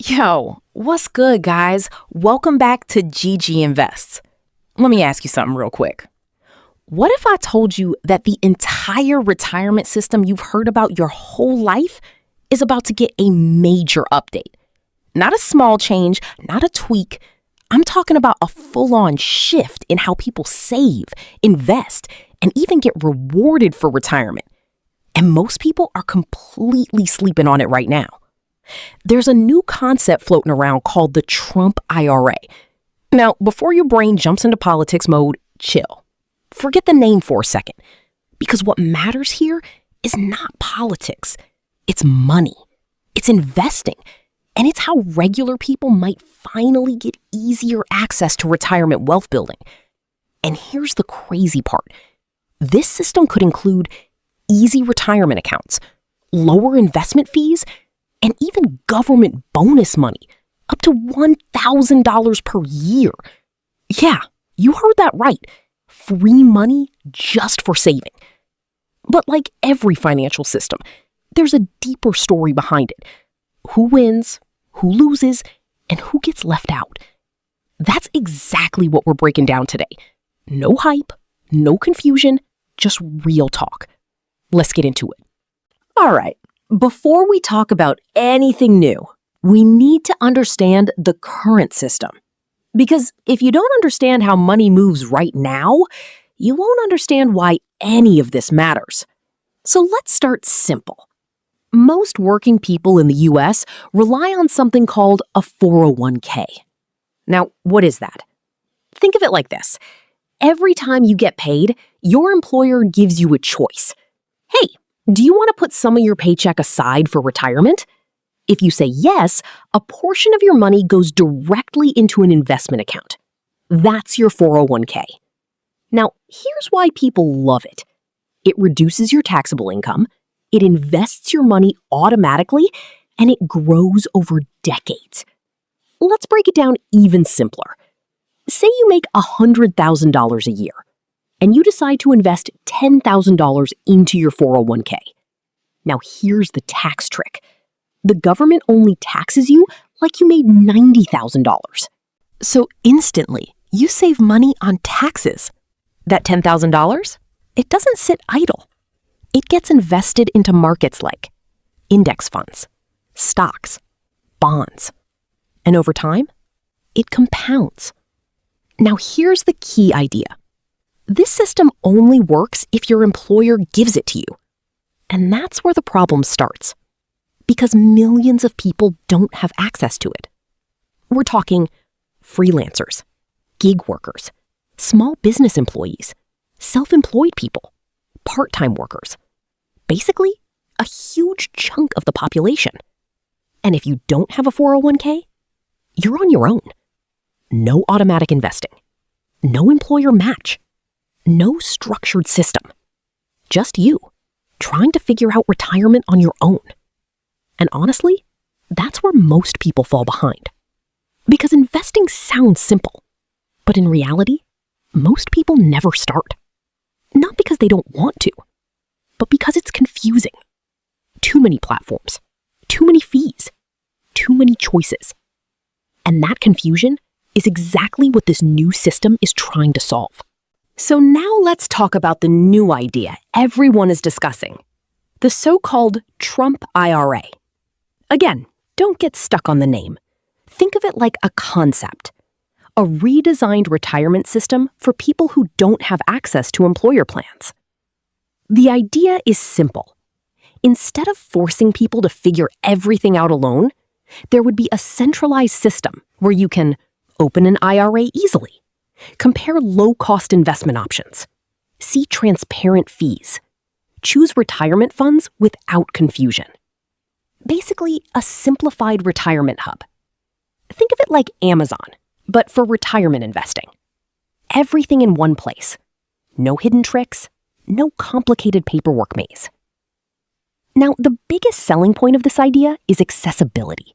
Yo, what's good, guys? Welcome back to Gigi Invests. Let me ask you something real quick. What if I told you that the entire retirement system you've heard about your whole life is about to get a major update? Not a small change, not a tweak. I'm talking about a full-on shift in how people save, invest, and even get rewarded for retirement. And most people are completely sleeping on it right now. There's a new concept floating around called the Trump IRA. Now, before your brain jumps into politics mode, chill. Forget the name for a second, because what matters here is not politics. It's money. It's investing. And it's how regular people might finally get easier access to retirement wealth building. And here's the crazy part. This system could include easy retirement accounts, lower investment fees, and even government bonus money, up to $1,000 per year. Yeah, you heard that right. Free money just for saving. But like every financial system, there's a deeper story behind it. Who wins, who loses, and who gets left out. That's exactly what we're breaking down today. No hype, no confusion, just real talk. Let's get into it. All right. Before we talk about anything new, we need to understand the current system. Because if you don't understand how money moves right now, you won't understand why any of this matters. So let's start simple. Most working people in the US rely on something called a 401k. Now, what is that? Think of it like this. Every time you get paid, your employer gives you a choice. Hey, do you want to put some of your paycheck aside for retirement? If you say yes, a portion of your money goes directly into an investment account. That's your 401k. Now, here's why people love it. It reduces your taxable income, it invests your money automatically, and it grows over decades. Let's break it down even simpler. Say you make $100,000 a year, and you decide to invest $10,000 into your 401k. Now here's the tax trick. The government only taxes you like you made $90,000. So instantly, you save money on taxes. That $10,000, it doesn't sit idle. It gets invested into markets like index funds, stocks, bonds. And over time, it compounds. Now here's the key idea. This system only works if your employer gives it to you. And that's where the problem starts. Because millions of people don't have access to it. We're talking freelancers, gig workers, small business employees, self-employed people, part-time workers. Basically, a huge chunk of the population. And if you don't have a 401k, you're on your own. No automatic investing. No employer match. No structured system. Just you, trying to figure out retirement on your own. And honestly, that's where most people fall behind. Because investing sounds simple, but in reality, most people never start. Not because they don't want to, but because it's confusing. Too many platforms, too many fees, too many choices. And that confusion is exactly what this new system is trying to solve. So now let's talk about the new idea everyone is discussing, the so-called Trump IRA. Again, don't get stuck on the name. Think of it like a concept, a redesigned retirement system for people who don't have access to employer plans. The idea is simple. Instead of forcing people to figure everything out alone, there would be a centralized system where you can open an IRA easily, compare low-cost investment options, see transparent fees, choose retirement funds without confusion. Basically, a simplified retirement hub. Think of it like Amazon, but for retirement investing. Everything in one place. No hidden tricks, no complicated paperwork maze. Now, the biggest selling point of this idea is accessibility.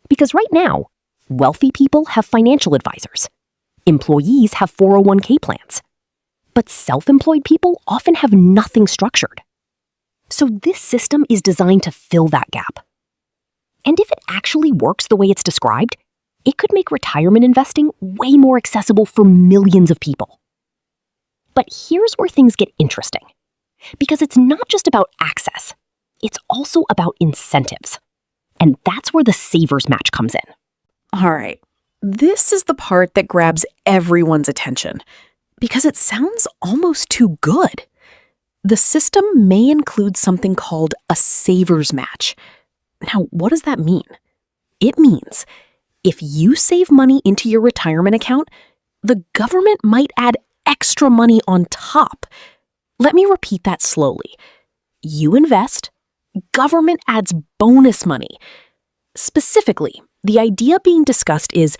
Because right now, wealthy people have financial advisors. Employees have 401k plans. But self-employed people often have nothing structured. So this system is designed to fill that gap. And if it actually works the way it's described, it could make retirement investing way more accessible for millions of people. But here's where things get interesting. Because it's not just about access, it's also about incentives. And that's where the savers match comes in. All right, this is the part that grabs everyone's attention because it sounds almost too good. The system may include something called a savers match. Now, what does that mean? It means if you save money into your retirement account, the government might add extra money on top. Let me repeat that slowly. You invest, government adds bonus money. Specifically, the idea being discussed is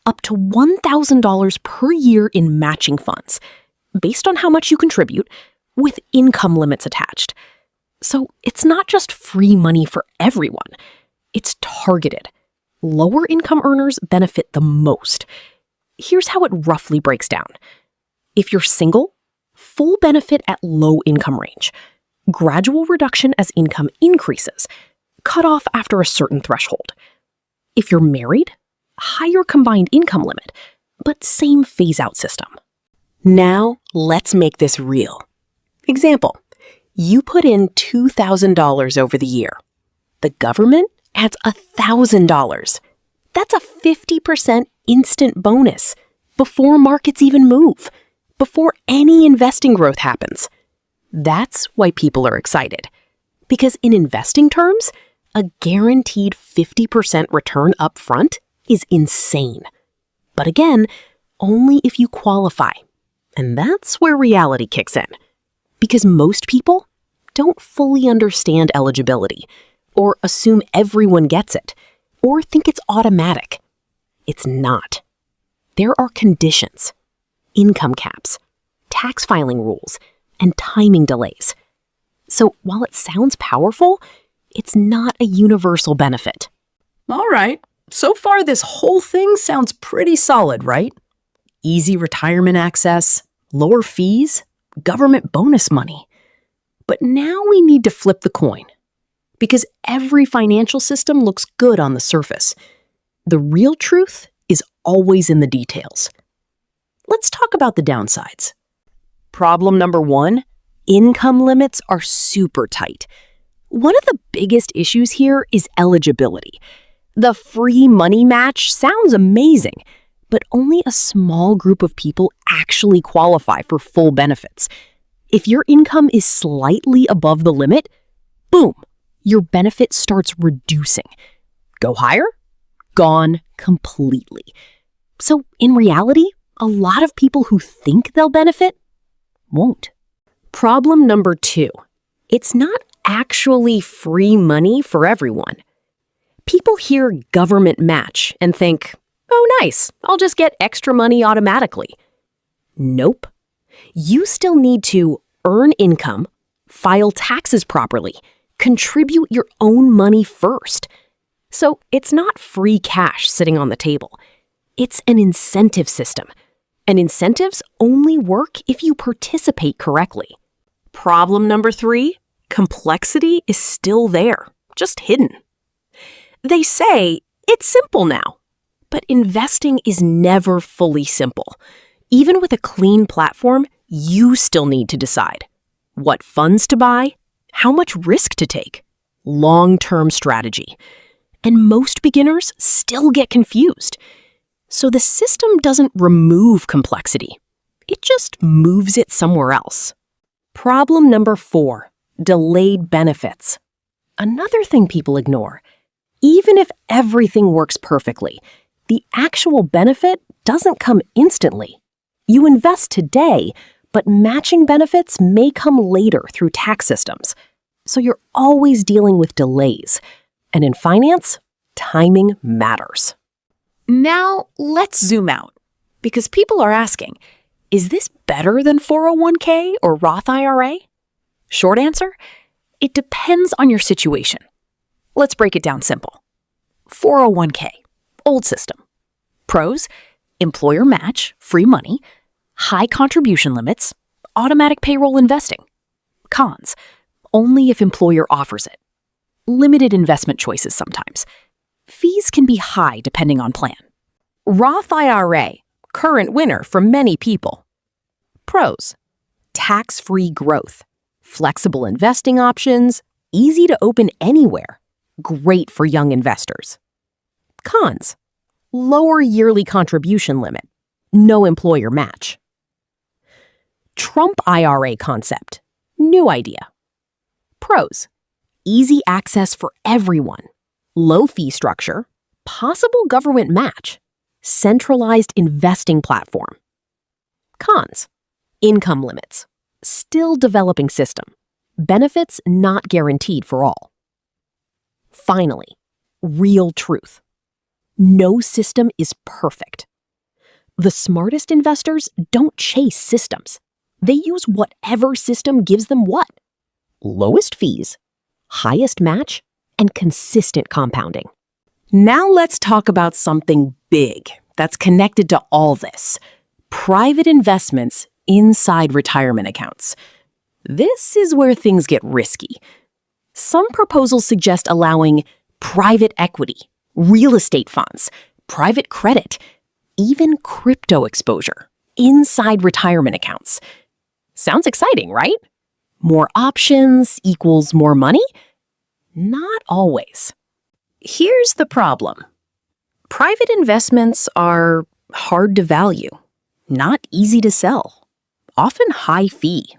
up to $1,000 per year in matching funds, based on how much you contribute, with income limits attached. So it's not just free money for everyone. It's targeted. Lower income earners benefit the most. Here's how it roughly breaks down. If you're single, full benefit at low income range. Gradual reduction as income increases. Cut off after a certain threshold. If you're married, higher combined income limit, but same phase-out system. Now, let's make this real. Example, you put in $2,000 over the year. The government adds $1,000. That's a 50% instant bonus before markets even move, before any investing growth happens. That's why people are excited. Because in investing terms, a guaranteed 50% return up front is insane. But again, only if you qualify. And that's where reality kicks in. Because most people don't fully understand eligibility, or assume everyone gets it, or think it's automatic. It's not. There are conditions, income caps, tax filing rules, and timing delays. So while it sounds powerful, it's not a universal benefit. All right, so far this whole thing sounds pretty solid, right? Easy retirement access, lower fees, government bonus money. But now we need to flip the coin. Because every financial system looks good on the surface. The real truth is always in the details. Let's talk about the downsides. Problem number 1, income limits are super tight. One of the biggest issues here is eligibility. The free money match sounds amazing, but only a small group of people actually qualify for full benefits. If your income is slightly above the limit, boom, your benefit starts reducing. Go higher? Gone completely. So in reality, a lot of people who think they'll benefit won't. Problem number 2, it's not actually free money for everyone. People hear government match and think, oh nice, I'll just get extra money automatically. Nope. You still need to earn income, file taxes properly, contribute your own money first. So it's not free cash sitting on the table. It's an incentive system. And incentives only work if you participate correctly. Problem number 3, complexity is still there, just hidden. They say it's simple now, but investing is never fully simple. Even with a clean platform, you still need to decide what funds to buy, how much risk to take, long-term strategy. And most beginners still get confused. So the system doesn't remove complexity. It just moves it somewhere else. Problem number 4, delayed benefits. Another thing people ignore. Even if everything works perfectly, the actual benefit doesn't come instantly. You invest today, but matching benefits may come later through tax systems. So you're always dealing with delays. And in finance, timing matters. Now, let's zoom out. Because people are asking, is this better than 401k or Roth IRA? Short answer, it depends on your situation. Let's break it down simple. 401k, old system. Pros, employer match, free money, high contribution limits, automatic payroll investing. Cons, only if employer offers it. Limited investment choices sometimes. fees can be high depending on plan. Roth IRA, current winner for many people. Pros: tax-free growth, flexible investing options, easy to open anywhere, great for young investors. Cons: lower yearly contribution limit, no employer match. Trump IRA concept, new idea. Pros: easy access for everyone, low fee structure, possible government match, centralized investing platform. Cons: income limits, still developing system, benefits not guaranteed for all. Finally, real truth. No system is perfect. The smartest investors don't chase systems. They use whatever system gives them what? Lowest fees, highest match, and consistent compounding. Now let's talk about something big that's connected to all this: private investments inside retirement accounts. This is where things get risky. Some proposals suggest allowing private equity, real estate funds, private credit, even crypto exposure inside retirement accounts. Sounds exciting, right? More options equals more money? Not always. Here's the problem. Private investments are hard to value, not easy to sell, often high fee,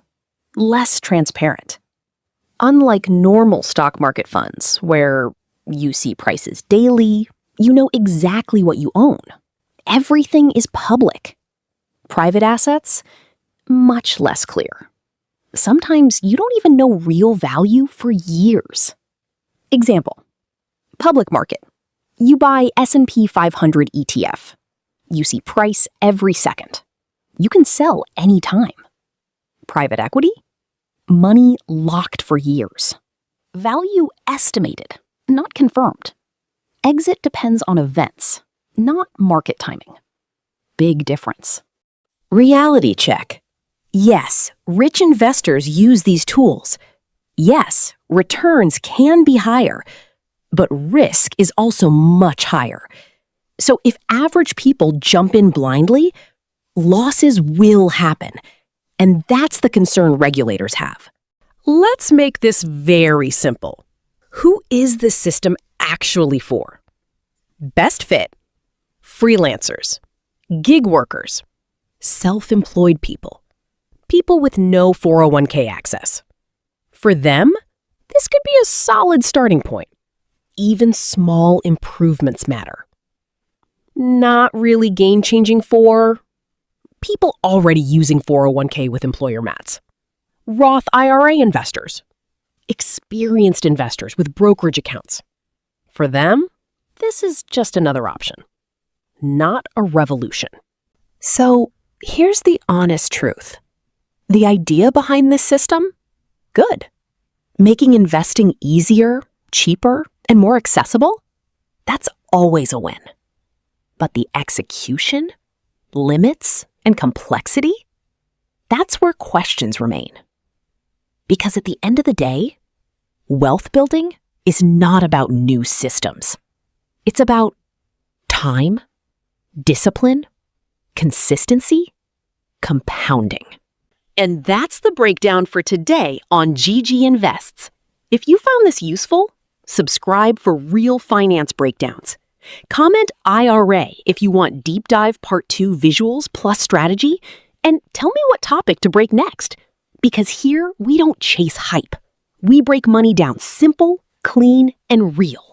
less transparent. Unlike normal stock market funds, where you see prices daily, you know exactly what you own. Everything is public. Private assets, much less clear. Sometimes you don't even know real value for years. Example: public market. You buy S&P 500 ETF. You see price every second. You can sell anytime. Private equity? Money locked for years. Value estimated, not confirmed. Exit depends on events, not market timing. Big difference. Reality check. Yes, rich investors use these tools. Yes, returns can be higher, but risk is also much higher. So if average people jump in blindly, losses will happen. And that's the concern regulators have. Let's make this very simple. Who is this system actually for? Best fit: freelancers, gig workers, self-employed people, people with no 401k access. For them, this could be a solid starting point. Even small improvements matter. Not really game-changing for people already using 401k with employer mats. Roth IRA investors. Experienced investors with brokerage accounts. For them, this is just another option. Not a revolution. So here's the honest truth. The idea behind this system? Good. Making investing easier, cheaper, and more accessible? That's always a win. But the execution, limits, and complexity? That's where questions remain. Because at the end of the day, wealth building is not about new systems. It's about time, discipline, consistency, compounding. And that's the breakdown for today on Gigi Invests. If you found this useful, subscribe for real finance breakdowns. Comment IRA if you want deep dive part 2 visuals plus strategy, and tell me what topic to break next. Because here we don't chase hype. We break money down simple, clean, and real.